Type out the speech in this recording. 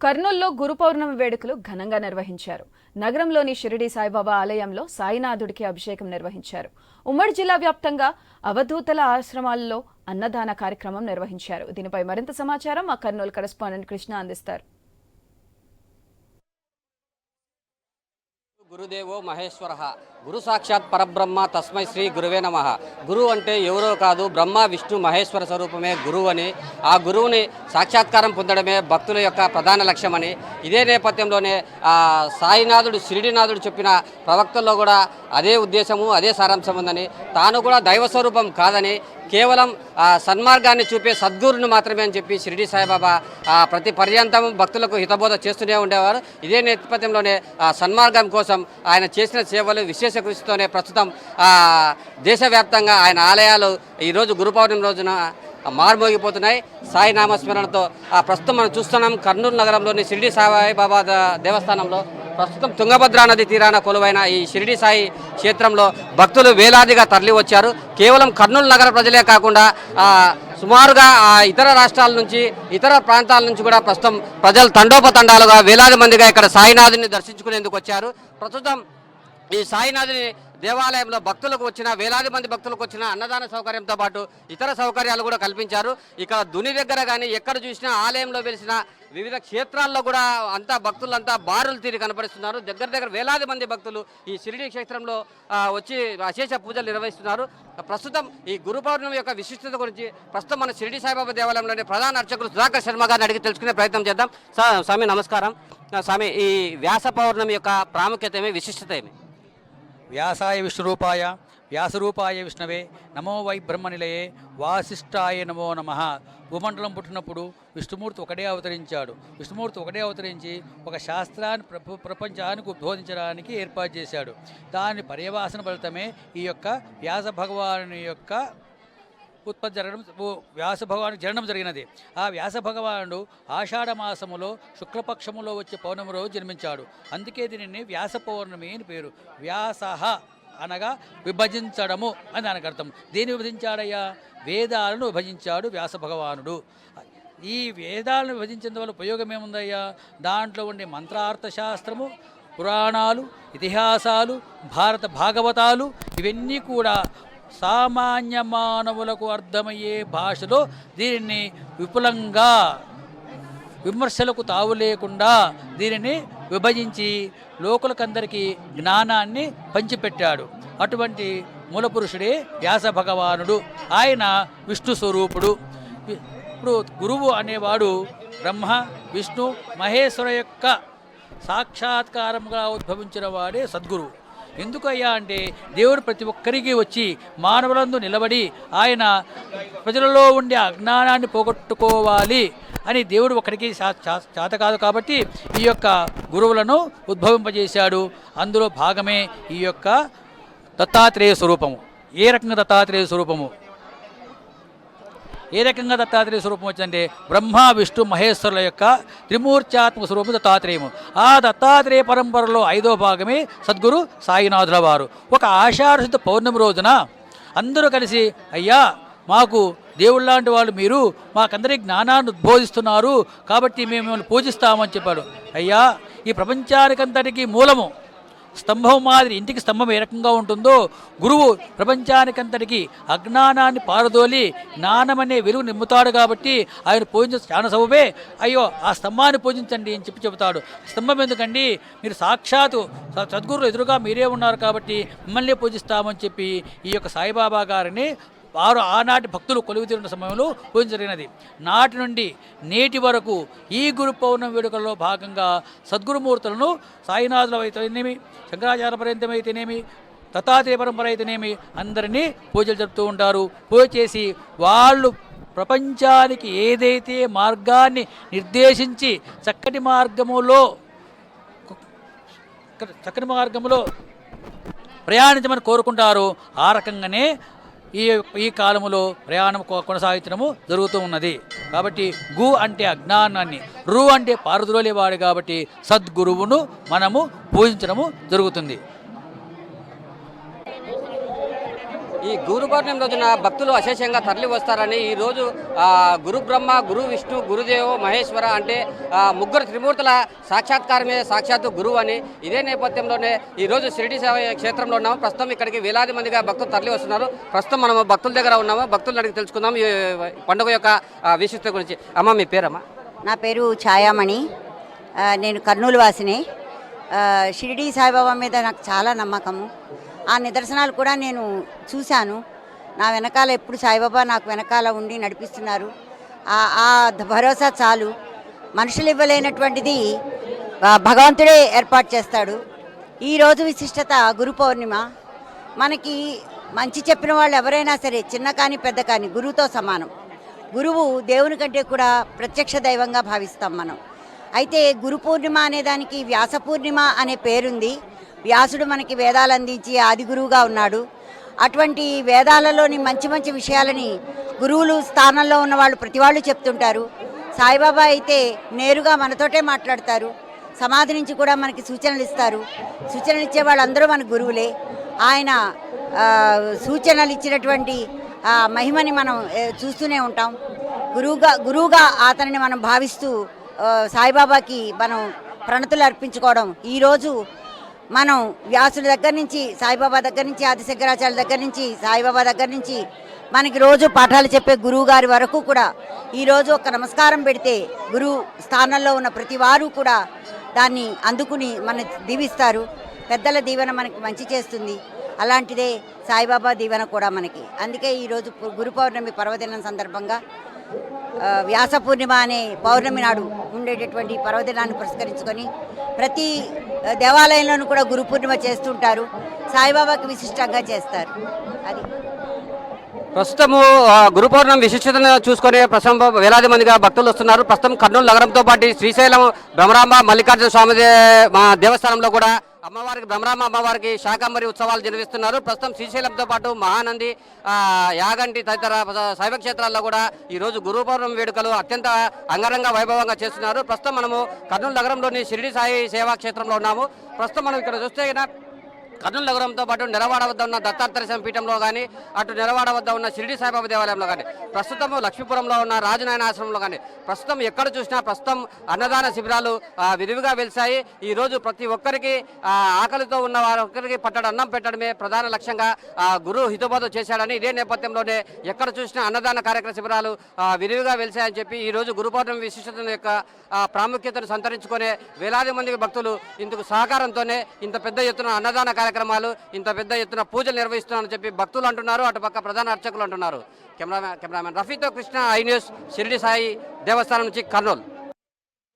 కర్నూలులో గురు పౌర్ణమి వేడుకలు ఘనంగా నిర్వహించారు. నగరంలోని షిరిడి సాయిబాబా ఆలయంలో సాయినాథుడికి అభిషేకం నిర్వహించారు. ఉమ్మడి జిల్లా వ్యాప్తంగా అవధూతల ఆశ్రమాల్లో అన్నదాన కార్యక్రమం నిర్వహించారు. దీనిపై మరింత సమాచారం మా కర్నూలు కరెస్పాండెంట్ కృష్ణ అందిస్తారు. గురుదేవో మహేశ్వర గురు సాక్షాత్ పరబ్రహ్మ తస్మై శ్రీ గురువే నమః. గురువు అంటే ఎవరో కాదు, బ్రహ్మ విష్ణు మహేశ్వర స్వరూపమే గురువు అని, ఆ గురువుని సాక్షాత్కారం పొందడమే భక్తుల యొక్క ప్రధాన లక్ష్యమని, ఇదే నేపథ్యంలోనే సాయినాథుడు షిరిడినాథుడు చెప్పిన ప్రవక్తల్లో కూడా అదే ఉద్దేశము అదే సారాంశం ఉందని, తాను కూడా దైవ స్వరూపం కాదని, కేవలం సన్మార్గాన్ని చూపే సద్గురుని మాత్రమే అని చెప్పి షిరిడి సాయిబాబా ప్రతి పర్యంతం భక్తులకు హితబోధ చేస్తూనే ఉండేవారు. ఇదే నేపథ్యంలోనే సన్మార్గం కోసం ఆయన చేసిన సేవలు విశేష కృషితోనే ప్రస్తుతం దేశవ్యాప్తంగా ఆయన ఆలయాలు ఈరోజు గురు పౌర్ణమి రోజున మారుమోగిపోతున్నాయి. సాయి నామస్మరణతో ప్రస్తుతం మనం చూస్తున్నాం కర్నూలు నగరంలోని షిరిడి సాయిబాబా దేవస్థానంలో. ప్రస్తుతం తుంగభద్రా నది తీరాన కొలువైన ఈ షిరిడి సాయి క్షేత్రంలో భక్తులు వేలాదిగా తరలి వచ్చారు. కేవలం కర్నూలు నగర ప్రజలే కాకుండా సుమారుగా ఇతర రాష్ట్రాల నుంచి ఇతర ప్రాంతాల నుంచి కూడా ప్రస్తుతం ప్రజలు తండోపతండాలుగా వేలాది మందిగా ఇక్కడ సాయినాథుని దర్శించుకునేందుకు వచ్చారు. ప్రస్తుతం ఈ సాయినాథుని దేవాలయంలో భక్తులకు వచ్చిన వేలాది మంది భక్తులకు వచ్చిన అన్నదాన సౌకర్యంతో పాటు ఇతర సౌకర్యాలు కూడా కల్పించారు. ఇక దుని దగ్గర కానీ ఎక్కడ చూసినా ఆలయంలో వెలిసిన వివిధ క్షేత్రాల్లో కూడా అంతా భక్తులంతా బారులు తీరి కనపరుస్తున్నారు. దగ్గర వేలాది మంది భక్తులు ఈ షిరిడి క్షేత్రంలో వచ్చి అశేష పూజలు నిర్వహిస్తున్నారు. ప్రస్తుతం ఈ గురు పౌర్ణమి యొక్క విశిష్టత గురించి ప్రస్తుతం మన షిరిడి సాయిబాబా దేవాలయంలోని ప్రధాన అర్చకులు సుధాకర్ శర్మ గారిని అడిగి తెలుసుకునే ప్రయత్నం చేద్దాం. స్వామి నమస్కారం. స్వామి, ఈ వ్యాస పౌర్ణమి యొక్క ప్రాముఖ్యత ఏమి, విశిష్టత ఏమి? వ్యాసాయ విష్ణురూపాయ వ్యాసరూపాయ విష్ణవే నమో వై బ్రహ్మనిలయే వాసిష్ఠాయ నమో నమః. భూమండలం పుట్టినప్పుడు విష్ణుమూర్తి ఒకడే అవతరించాడు. విష్ణుమూర్తి ఒకడే అవతరించి ఒక శాస్త్రాన్ని ప్రపంచానికి ఉద్బోధించడానికి ఏర్పాటు చేశాడు. దాని పర్యవసాన ఫలితమే ఈ యొక్క వ్యాస భగవాను యొక్క ఉత్పత్తి జరగడం, వ్యాస భగవానికి జననం జరిగినది. ఆ వ్యాస భగవానుడు ఆషాఢ మాసములో శుక్లపక్షములో వచ్చే పౌర్ణమి రోజు జన్మించాడు. అందుకే దీనిని వ్యాస పౌర్ణమి అని పేరు. వ్యాసః అనగా విభజించడము అని దానికి అర్థం. దేన్ని విభజించాడయ్యా? వేదాలను విభజించాడు వ్యాస భగవానుడు. ఈ వేదాలను విభజించడం వల్ల ఉపయోగం ఏముందయ్యా? దాంట్లో ఉండే మంత్రార్థ శాస్త్రము, పురాణాలు, ఇతిహాసాలు, భారత భాగవతాలు ఇవన్నీ కూడా సామాన్య మానవులకు అర్థమయ్యే భాషలో దీనిని విపులంగా విమర్శలకు తావు లేకుండా దీనిని విభజించి లోకులకందరికీ జ్ఞానాన్ని పంచిపెట్టాడు. అటువంటి మూలపురుషుడే వ్యాస భగవానుడు. ఆయన విష్ణు స్వరూపుడు. ఇప్పుడు గురువు అనేవాడు బ్రహ్మ విష్ణు మహేశ్వర యొక్క సాక్షాత్కారంగా ఉద్భవించిన వాడే సద్గురువు. ఎందుకయ్యా అంటే దేవుడు ప్రతి ఒక్కరికి వచ్చి మానవులందు నిలబడి ఆయన ప్రజలలో ఉండే అజ్ఞానాన్ని పోగొట్టుకోవాలి అని దేవుడు ఒక్కడికి చేత కాదు. కాబట్టి ఈ యొక్క గురువులను ఉద్భవింపజేశాడు. అందులో భాగమే ఈ యొక్క దత్తాత్రేయ స్వరూపము. ఏ రకంగా దత్తాత్రేయ స్వరూపము? ఏ రకంగా దత్తాత్రేయ స్వరూపం వచ్చిందంటే బ్రహ్మ విష్ణు మహేశ్వరుల యొక్క త్రిమూర్త్యాత్మక స్వరూపం దత్తాత్రేయము. ఆ దత్తాత్రేయ పరంపరలో 5వ భాగమే సద్గురు సాయినాథుల వారు. ఒక ఆషాఢశుద్ధ పౌర్ణమి రోజున అందరూ కలిసి, అయ్యా మాకు దేవుళ్ళలాంటి వాళ్ళు మీరు, మాకందరికీ జ్ఞానాన్ని ఉద్బోధిస్తున్నారు కాబట్టి మేము మిమ్మల్ని పూజిస్తామని చెప్పాడు. అయ్యా, ఈ ప్రపంచానికంతటికీ మూలము స్తంభం మాదిరి ఇంటికి స్తంభం ఏ రకంగా ఉంటుందో గురువు ప్రపంచానికంతటికి అజ్ఞానాన్ని పారదోలి జ్ఞానమనే వెలుగు నింపుతాడు. కాబట్టి ఆయన పూజించ చాలా సబబే. అయ్యో ఆ స్తంభాన్ని పూజించండి అని చెబుతాడు. స్తంభం ఎందుకండి, మీరు సాక్షాత్తు సద్గురువు ఎదురుగా మీరే ఉన్నారు కాబట్టి మిమ్మల్ని పూజిస్తామని చెప్పి ఈ యొక్క సాయిబాబా గారిని వారు ఆనాటి భక్తులు కొలువుతీరున్న సమయంలో పూజించగలిగినది. నాటి నుండి నేటి వరకు ఈ గురు పౌర్ణమి వేడుకల్లో భాగంగా సద్గురుమూర్తులను సాయినాథుల అయితేనేమి, శంకరాచార్య పర్యంతం అయితేనేమి, దత్తాత్రేయ పరంపర అయితేనేమి అందరినీ పూజలు జరుపుతూ ఉంటారు. పూజ చేసి వాళ్ళు ప్రపంచానికి ఏదైతే మార్గాన్ని నిర్దేశించి చక్కటి మార్గములో ప్రయాణించమని కోరుకుంటారు. ఆ రకంగానే ఈ కాలములో ప్రయాణం కొనసాగించడము జరుగుతూ ఉన్నది. కాబట్టి గు అంటే అజ్ఞానాన్ని, రు అంటే పారద్రోలేవాడు కాబట్టి సద్గురువును మనము పూజించడము జరుగుతుంది. ఈ గురు పౌర్ణమి రోజున భక్తులు అశేషంగా తరలి వస్తారని ఈరోజు గురు బ్రహ్మ, గురు విష్ణు, గురుదేవో మహేశ్వర అంటే ముగ్గురు త్రిమూర్తుల సాక్షాత్కారమే సాక్షాత్తు గురువు అని ఇదే నేపథ్యంలోనే ఈరోజు షిరిడి సేవ క్షేత్రంలో ఉన్నాము. ప్రస్తుతం ఇక్కడికి వేలాది మందిగా భక్తులు తరలి వస్తున్నారు. ప్రస్తుతం మనం భక్తుల దగ్గర ఉన్నాము. భక్తులను అడిగి తెలుసుకుందాం ఈ పండుగ యొక్క విశిష్టత గురించి. అమ్మ, మీ పేరమ్మా? నా పేరు ఛాయామణి. నేను కర్నూలు వాసిని. షిరిడి సాయిబాబా మీద నాకు చాలా నమ్మకము. ఆ నిదర్శనాలు కూడా నేను చూశాను. నా వెనకాల ఎప్పుడు సాయిబాబా నాకు వెనకాల ఉండి నడిపిస్తున్నారు. ఆ భరోసా చాలు. మనుషులు ఇవ్వలేనటువంటిది భగవంతుడే ఏర్పాటు చేస్తాడు. ఈరోజు విశిష్టత గురు పౌర్ణిమ. మనకి మంచి చెప్పిన వాళ్ళు ఎవరైనా సరే, చిన్న కానీ పెద్ద కానీ, గురువుతో సమానం. గురువు దేవుని కంటే కూడా ప్రత్యక్ష దైవంగా భావిస్తాం మనం. అయితే గురు పూర్ణిమ అనే దానికి వ్యాస పూర్ణిమ అనే పేరుంది. వ్యాసుడు మనకి వేదాలు అందించి ఆది గురువుగా ఉన్నాడు. అటువంటి వేదాలలోని మంచి మంచి విషయాలని గురువులు స్థానంలో ఉన్నవాళ్ళు ప్రతి వాళ్ళు చెప్తుంటారు. సాయిబాబా అయితే నేరుగా మనతోటే మాట్లాడతారు. సమాధి నుంచి కూడా మనకి సూచనలు ఇస్తారు. సూచనలు ఇచ్చే వాళ్ళందరూ మన గురువులే. ఆయన సూచనలు ఇచ్చినటువంటి మహిమని మనం చూస్తూనే ఉంటాం. గురువుగా అతనిని మనం భావిస్తూ సాయిబాబాకి మనం ప్రణతులు అర్పించుకోవడం. ఈరోజు మనం వ్యాసుల దగ్గర నుంచి, సాయిబాబా దగ్గర నుంచి, ఆదిశంకరాచార్యుల దగ్గర నుంచి, సాయిబాబా దగ్గర నుంచి మనకి రోజు పాఠాలు చెప్పే గురువు గారి వరకు కూడా ఈరోజు ఒక నమస్కారం పెడితే గురువు స్థానంలో ఉన్న ప్రతి వారు కూడా దాన్ని అందుకుని మన దీవిస్తారు. పెద్దల దీవెన మనకి మంచి చేస్తుంది. అలాంటిదే సాయిబాబా దీవెన కూడా మనకి. అందుకే ఈరోజు గురు పౌర్ణమి పర్వదినం సందర్భంగా వ్యాస పూర్ణిమ అనే పౌర్ణమి నాడు ఉండేటటువంటి పర్వదినాన్ని పురస్కరించుకొని ప్రతి దేవాలయంలోనూ కూడా గురు పూర్ణిమ చేస్తుంటారు. సాయిబాబాకి విశిష్టంగా చేస్తారు. అది ప్రస్తుతము గురు పౌర్ణమి విశిష్టతను చూసుకునే ప్రస్తుతం వేలాది మందిగా భక్తులు వస్తున్నారు. ప్రస్తుతం కర్నూలు నగరంతో పాటు శ్రీశైలం బ్రహ్మరాంబ మల్లికార్జున స్వామి దేవస్థానంలో కూడా అమ్మవారికి, బ్రహ్మరాంబ అమ్మవారికి శాకంబరి ఉత్సవాలు నిర్వహిస్తున్నారు. ప్రస్తుతం శ్రీశైలంతో పాటు మహానంది, యాగంటి తదితర శైవ క్షేత్రాల్లో కూడా ఈరోజు గురు పౌర్ణమి వేడుకలు అత్యంత అంగరంగ వైభవంగా చేస్తున్నారు. ప్రస్తుతం మనము కర్నూలు నగరంలోని షిరిడి సాయి సేవా క్షేత్రంలో ఉన్నాము. ప్రస్తుతం మనం ఇక్కడ చూస్తే కర్నూలు నగరంతో పాటు నెరవాడ వద్ద ఉన్న దత్తాత్రేయ పీఠంలో కానీ, అటు నెరవాడ వద్ద ఉన్న షిరిడి సాయిబాబా దేవాలయంలో కానీ, ప్రస్తుతం లక్ష్మీపురంలో ఉన్న రాజనాయన ఆశ్రమంలో కానీ, ప్రస్తుతం ఎక్కడ చూసినా ప్రస్తుతం అన్నదాన శిబిరాలు విరివిగా వెలిశాయి. ఈరోజు ప్రతి ఒక్కరికి ఆకలితో ఉన్న వారొక్కరికి పట్టడం అన్నం పెట్టడమే ప్రధాన లక్ష్యంగా గురు హితబోధ చేశాడని ఇదే నేపథ్యంలోనే ఎక్కడ చూసినా అన్నదాన కార్యక్రమ శిబిరాలు విరివిగా వెలిశాయని చెప్పి ఈరోజు గురు పౌర్ణమి విశిష్టత యొక్క ప్రాముఖ్యతను సంతరించుకునే వేలాది మంది భక్తులు ఇందుకు సహకారంతోనే ఇంత పెద్ద ఎత్తున అన్నదాన కార్యక్రమాలు, ఇంత పెద్ద ఎత్తున పూజలు నిర్వహిస్తున్నారని చెప్పి భక్తులు అంటున్నారు. అటుపక్క ప్రధాన అర్చకులు అంటున్నారు. కెమెరామెన్ రఫీతో కృష్ణ, ఐ న్యూస్, షిరిడి సాయి దేవస్థానం నుంచి కర్నూలు.